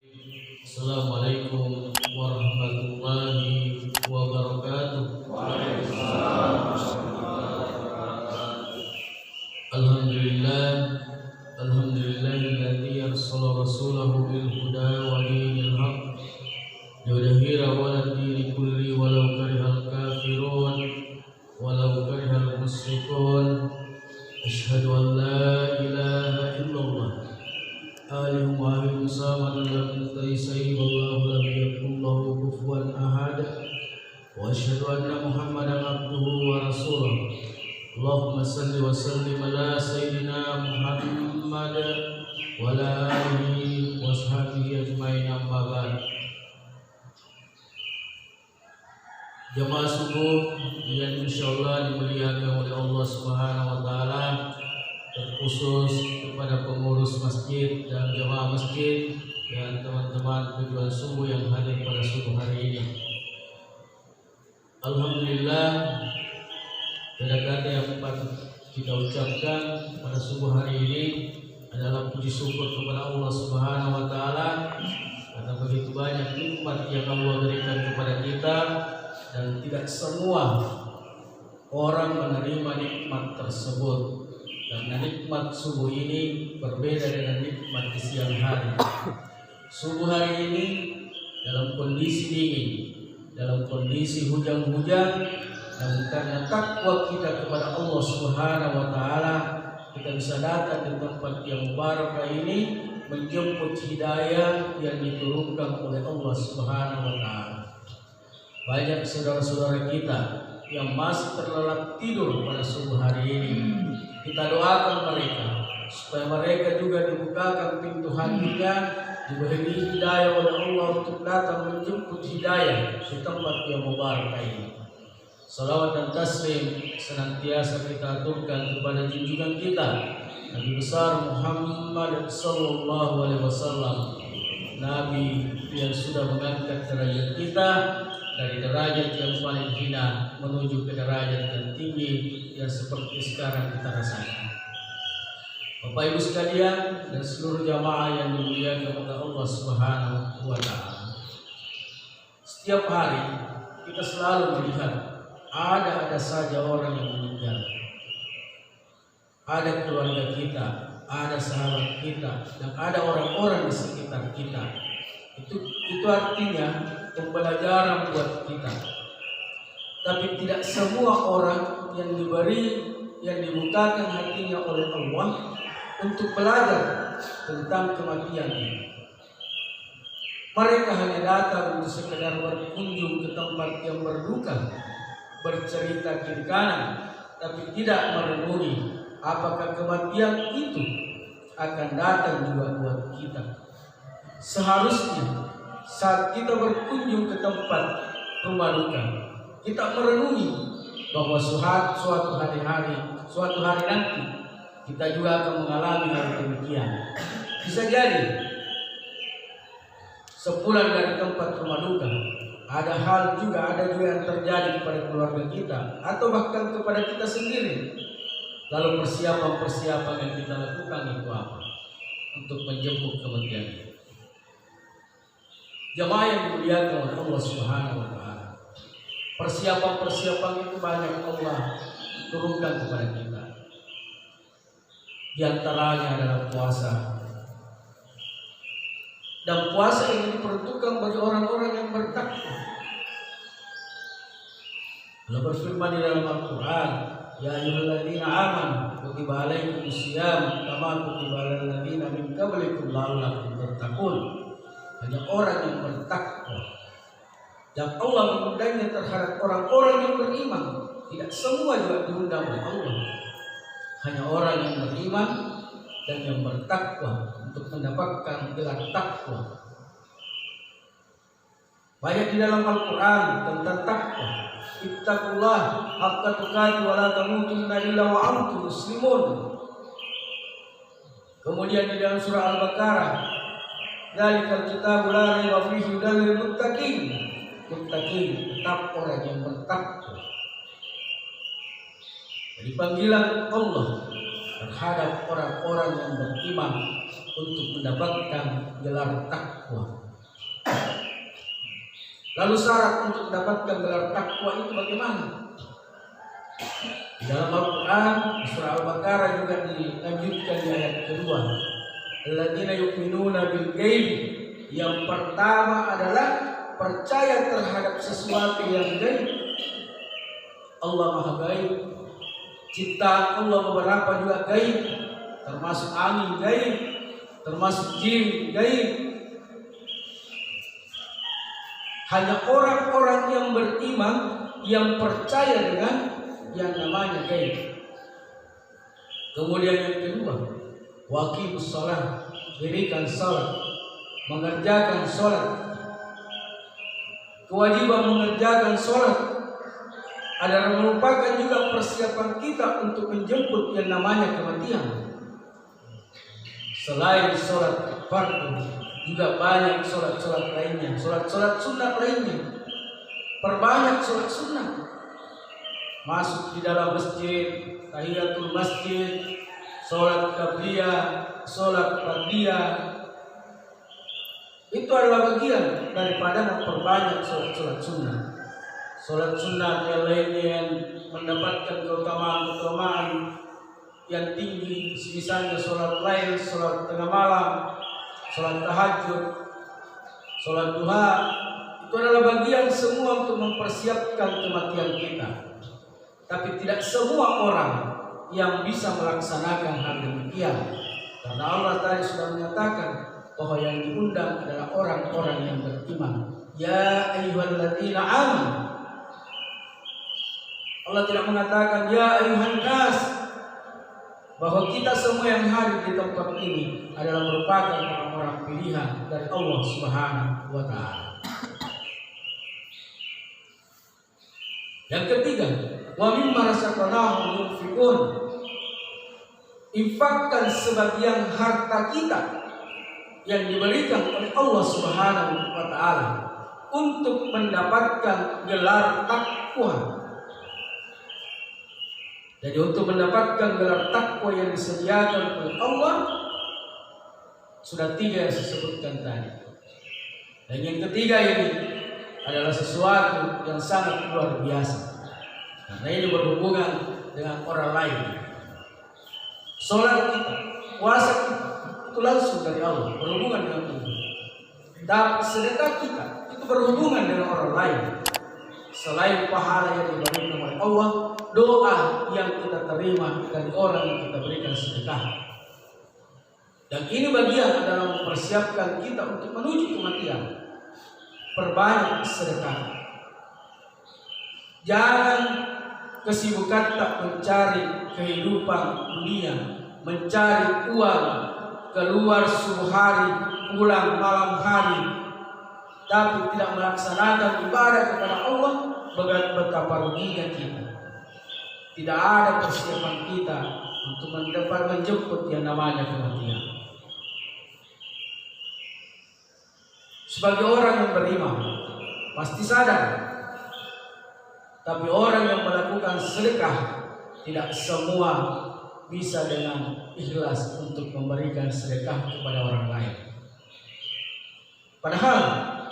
Assalamualaikum warahmatullahi wabarakatuh. Alhamdulillah, alhamdulillahilladzi arsala rasulahu bil huda wa dinil haqq liyudhhirahu 'ala dini kulli walau karihal kafirun walau karihal musyrikun. Asyhadu an la ilaha illallah Alim wahid samad lam taisai wallahu lam yakul lahu kufuwan ahad. Wa asyhadu anna Muhammadan abduhu wa rasuluh. Allahumma salli wa sallim ala sayyidina Muhammad wa ala alihi wa sahbihi ajmain, amma ba'd. Jamaah subuh yang insyaallah dimuliakan oleh Allah Subhanahu wa taala, terkhusus kepada pengurus masjid dan jemaah masjid dan teman-teman tujuan subuh yang hadir pada subuh hari ini. Alhamdulillah, kata-kata yang patut kita ucapkan pada subuh hari ini adalah puji syukur kepada Allah Subhanahu wa taala karena begitu banyak nikmat yang Allah berikan kepada kita dan tidak semua orang menerima nikmat tersebut. Karena nikmat subuh ini berbeda dengan nikmat di siang hari. Subuh hari ini dalam kondisi dingin, dalam kondisi hujan-hujan, dan karena takwa kita kepada Allah Subhanahu wa taala, kita bisa datang di tempat yang mubarak ini menjemput hidayah yang diturunkan oleh Allah Subhanahu wa taala. Banyak saudara-saudara kita yang masih terlelap tidur pada subuh hari ini. Kita doakan mereka supaya mereka juga dibukakan pintu hatinya, diberi hidayah oleh Allah untuk datang menjemput hidayah di tempat yang mubarak ini. Salawat dan taslim senantiasa kita aturkan kepada junjungan kita Nabi besar Muhammad sallallahu alaihi wasallam, Nabi yang sudah mengangkat derajat kita dari derajat yang paling hina menuju ke derajat yang tinggi yang seperti sekarang kita rasakan. Bapak Ibu sekalian dan seluruh jamaah yang dimuliakan oleh Allah Subhanahu wa taala. Setiap hari kita selalu melihat ada saja orang yang meninggal. Ada keluarga kita, ada sahabat kita, dan ada orang-orang di sekitar kita. Itu artinya pembelajaran buat kita. Tapi tidak semua orang yang dibukakan hatinya oleh Allah untuk belajar tentang kematian ini. Mereka hanya datang untuk sekedar berkunjung ke tempat yang berduka, bercerita kiri kanan, tapi tidak merenungi apakah kematian itu akan datang juga buat kita. Seharusnya saat kita berkunjung ke tempat rumah duka, kita merenungi bahwa suatu hari nanti kita juga akan mengalami hal demikian. Bisa jadi sepulang dari tempat rumah duka ada juga yang terjadi kepada keluarga kita atau bahkan kepada kita sendiri. Lalu persiapan yang kita lakukan itu apa untuk menjemput kematian itu? Jemaah yang dimuliakan oleh Allah Subhanahu wa taala, persiapan itu banyak Allah turunkan kepada kita. Di antaranya adalah puasa. Dan puasa ini diperuntukkan bagi orang-orang yang bertakwa. Allah berfirman di dalam Al-Quran, Ya ayyuhalladzina amanu kutiba alaikumusiyam kama kutiba alal ladzina min qablikum la'allakum tattaqun. Hanya orang yang bertakwa. Dan Allah mengundangnya terhadap orang-orang yang beriman. Tidak semua juga diundang oleh Allah. Hanya orang yang beriman dan yang bertakwa untuk mendapatkan gelar takwa. Banyak di dalam Al-Quran tentang takwa. Ittaqullah haqqa tuqatih wa la tamutunna illa wa antum muslimun. Kemudian di dalam surah Al-Baqarah, Dzalikal kitabu la raiba fihi hudal lil muttaqin. Muttaqin tetap orang yang bertakwa. Jadi panggilan Allah terhadap orang-orang yang beriman untuk mendapatkan gelar takwa. Lalu syarat untuk mendapatkan gelar takwa itu bagaimana? Di dalam Al-Quran surah Al-Baqarah juga dilanjutkan di ayat kedua, alladzina yu'minuna bil ghaib. Yang pertama adalah percaya terhadap sesuatu yang gaib. Allah Maha gaib, ciptaan Allah beberapa juga gaib, termasuk angin gaib, termasuk jin gaib. Hanya orang-orang yang beriman yang percaya dengan yang namanya gaib. Kemudian yang kedua, waqimus shalah, dirikan salat, mengerjakan salat. Kewajiban mengerjakan salat adalah merupakan juga persiapan kita untuk menjemput yang namanya kematian. Selain salat fardu, juga banyak salat-salat lainnya, salat-salat sunat lainnya. Perbanyak salat sunat. Masuk di dalam masjid, tahiyatul masjid, salat qabliyah, salat ba'diyah. Itu adalah bagian daripada memperbanyak salat-salat sunnah. Salat sunnah yang lainnya yang mendapatkan keutamaan yang tinggi, misalnya salat lail, salat tengah malam, salat tahajud, salat duha, itu adalah bagian semua untuk mempersiapkan kematian kita. Tapi tidak semua orang yang bisa melaksanakan hal demikian, karena Allah tadi sudah menyatakan bahwa yang diundang adalah orang-orang yang beriman. Ya ayyuhalladzina amanu. Allah tidak mengatakan ya ayyuhan nas, bahwa kita semua yang hadir di tempat ini adalah merupakan orang-orang pilihan dari Allah Subhanahu wa taala. Yang ketiga, wa mimma razaqnahum yunfiqun. Infakkan sebagian harta kita yang diberikan oleh Allah Subhanahu wa taala untuk mendapatkan gelar takwa. Jadi untuk mendapatkan gelar takwa yang disediakan oleh Allah sudah 3 yang saya sebutkan tadi. Dan yang ketiga ini adalah sesuatu yang sangat luar biasa, karena ini berhubungan dengan orang lain. Salat kita, puasa kita, itu langsung dari Allah, berhubungan dengan Tuhan. Dan sedekah kita itu berhubungan dengan orang lain. Selain pahala yang diberikan oleh Allah, doa yang kita terima dari orang yang kita berikan sedekah. Dan ini bagian dalam mempersiapkan kita untuk menuju kematian. Perbanyak sedekah. Jangan kesibukan tak mencari kehidupan dunia, mencari uang, keluar subuh hari, pulang malam hari, tapi tidak melaksanakan ibadah kepada Allah. Betapa ruginya kita. Tidak ada persiapan kita untuk menjemput yang namanya kematian. Sebagai orang yang beriman pasti sadar, tapi orang yang melakukan sedekah tidak semua bisa dengan ikhlas untuk memberikan sedekah kepada orang lain. Padahal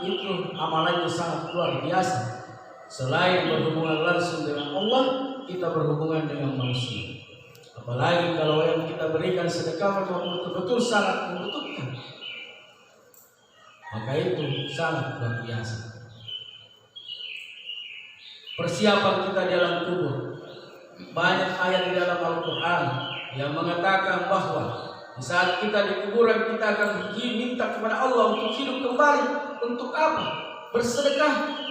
itu amalannya sangat luar biasa. Selain berhubungan langsung dengan Allah, kita berhubungan dengan manusia. Apalagi kalau yang kita berikan sedekah memang betul-betul sangat membutuhkan, maka itu sangat luar biasa. Persiapan kita di dalam kubur, banyak ayat di dalam Al-Quran yang mengatakan bahwa di saat kita di kuburan kita akan minta kepada Allah untuk hidup kembali. Untuk apa? Bersedekah.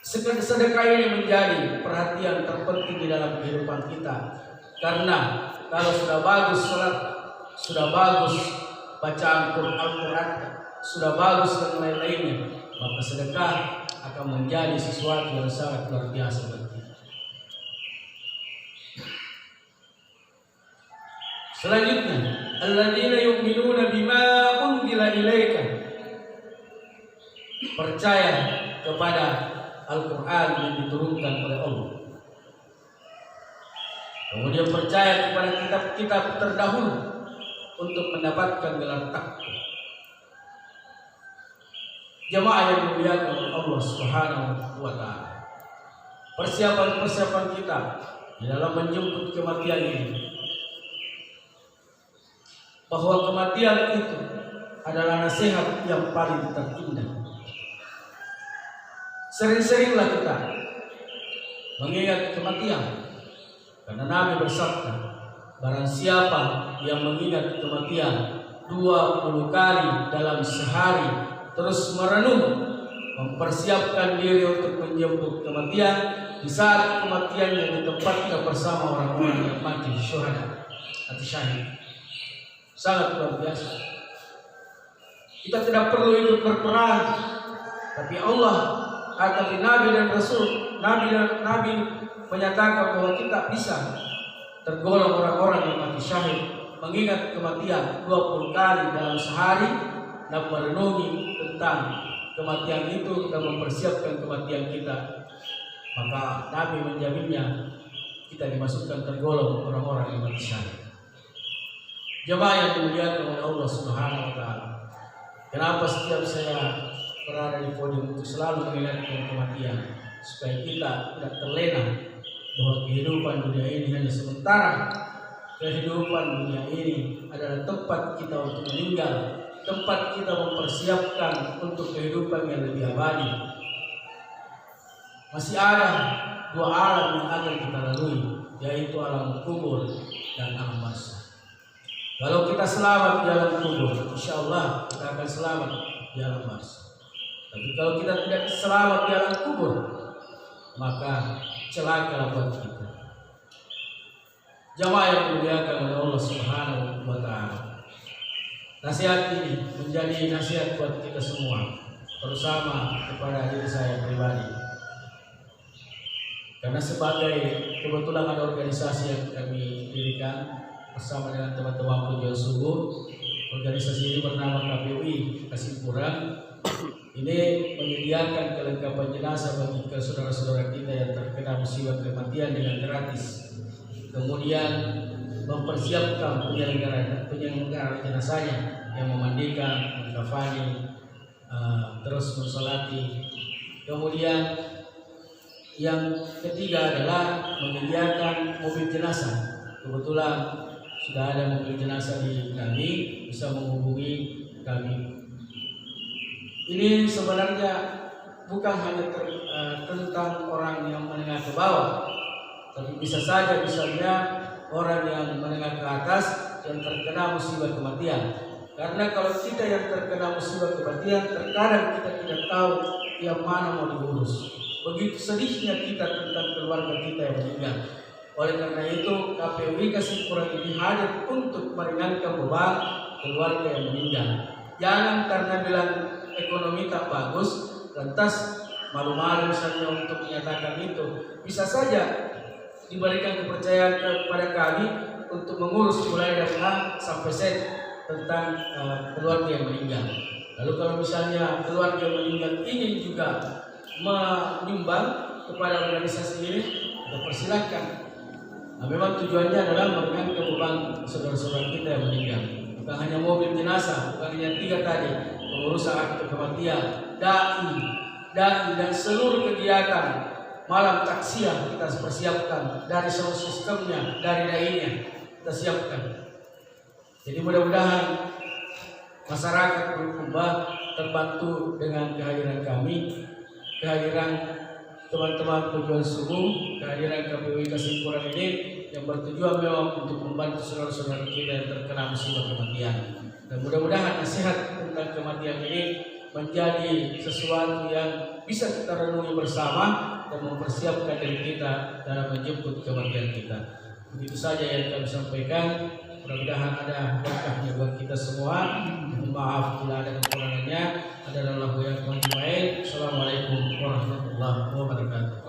Sedekah ini menjadi perhatian terpenting di dalam kehidupan kita. Karena kalau sudah bagus salat, sudah bagus bacaan Al-Quran, sudah bagus dan lain-lainnya, maka sedekah akan menjadi sesuatu yang sangat luar biasa bagi kita. Selanjutnya, alladzina yu'minuna bima unzila ilaika. Percaya kepada Al-Quran yang diturunkan oleh Allah. kemudian percaya kepada kitab-kitab terdahulu untuk mendapatkan gelar takwa. Jemaah yang dimuliakan oleh Allah Subhanahu wa taala. Persiapan kita di dalam menjemput kematian ini, bahwa kematian itu adalah nasihat yang paling terindah. Sering-seringlah kita mengingat kematian, karena Nabi bersabda, barang siapa yang mengingat kematian 20 kali dalam sehari, terus merenung, mempersiapkan diri untuk menjemput kematian, di saat kematiannya ditempatkan bersama orang-orang yang mati syuhada atau syahid. Sangat luar biasa. Kita tidak perlu ikut berperang, tapi Allah atau Nabi dan Rasul, Nabi menyatakan bahwa kita bisa tergolong orang-orang yang mati syahid, mengingat kematian 20 kali dalam sehari dan merenungi tentang kematian itu dan mempersiapkan kematian kita. Maka Nabi menjaminnya kita dimasukkan tergolong orang-orang yang mati syahid. Jemaah yang dimuliakan oleh Allah Subhanahu wa taala. Kenapa setiap saya berada di podium untuk selalu mengingatkan kematian, supaya kita tidak terlena bahwa kehidupan dunia ini hanya sementara. Kehidupan dunia ini adalah tempat kita untuk meninggal, tempat kita mempersiapkan untuk kehidupan yang lebih abadi. Masih ada 2 alam yang akan kita lalui, yaitu alam kubur dan alam barzakh. Kalau kita selamat di alam kubur, insya Allah kita akan selamat di alam barzakh. Tapi kalau kita tidak selamat di alam kubur, maka celaka buat kita. Jamaah yang dimuliakan oleh Allah Subhanahu wa taala. Nasihat ini menjadi nasihat buat kita semua, terutama kepada diri saya pribadi. Karena sebagai kebetulan ada organisasi yang kami dirikan bersama dengan teman-teman pejuang subuh. Organisasi ini bernama KPUI Kasimpuran. Ini menyediakan kelengkapan jenazah bagi saudara-saudara kita yang terkena musibah kematian dengan gratis. Kemudian mempersiapkan penyelenggara jenazahnya yang memandikan, mengkafani, terus mensolati. Kemudian yang ketiga adalah menyediakan mobil jenazah. Kebetulan sudah ada mobil jenazah di kami, bisa menghubungi kami. Ini sebenarnya bukan hanya tentang orang yang menengah ke bawah, tapi bisa saja misalnya orang yang menengah ke atas yang terkena musibah kematian. Karena kalau kita yang terkena musibah kematian, terkadang kita tidak tahu yang mana mau diurus. Begitu sedihnya kita tentang keluarga kita yang meninggal. Oleh karena itu KPUI Kasimpuran ini hadir untuk meringankan beban keluarga yang meninggal. Jangan karena bilang ekonomi tak bagus, lantas malu-malu misalnya untuk menyatakan itu. Bisa saja diberikan kepercayaan kepada kami untuk mengurus mulai dari A sampai Z tentang keluarga yang meninggal. Lalu kalau misalnya keluarga yang meninggal ingin juga menyumbang kepada organisasi ini, kita persilakan. Nah, memang tujuannya adalah meringankan beban saudara-saudara kita yang meninggal. Bukan hanya mobil jenazah, bukan hanya 3 tadi, pengurusan akte kematian, dai dan seluruh kegiatan malam taksiah kita persiapkan, dari seluruh sistemnya, dari dai-nya kita siapkan. Jadi mudah-mudahan masyarakat berubah, terbantu dengan kehadiran kami, kehadiran teman-teman pejuang subuh, kehadiran KPUI Kasimpuran ini yang bertujuan memang untuk membantu saudara-saudara kita yang terkena musibah kematian. Dan mudah-mudahan nasihat tentang kematian ini menjadi sesuatu yang bisa kita renungi bersama dan mempersiapkan diri kita dalam menjemput kematian kita. Begitu saja yang kami sampaikan. Mudah-mudahan ada berkahnya buat kita semua. Maaf bila ada kekurangannya. Assalamualaikum warahmatullahi wabarakatuh.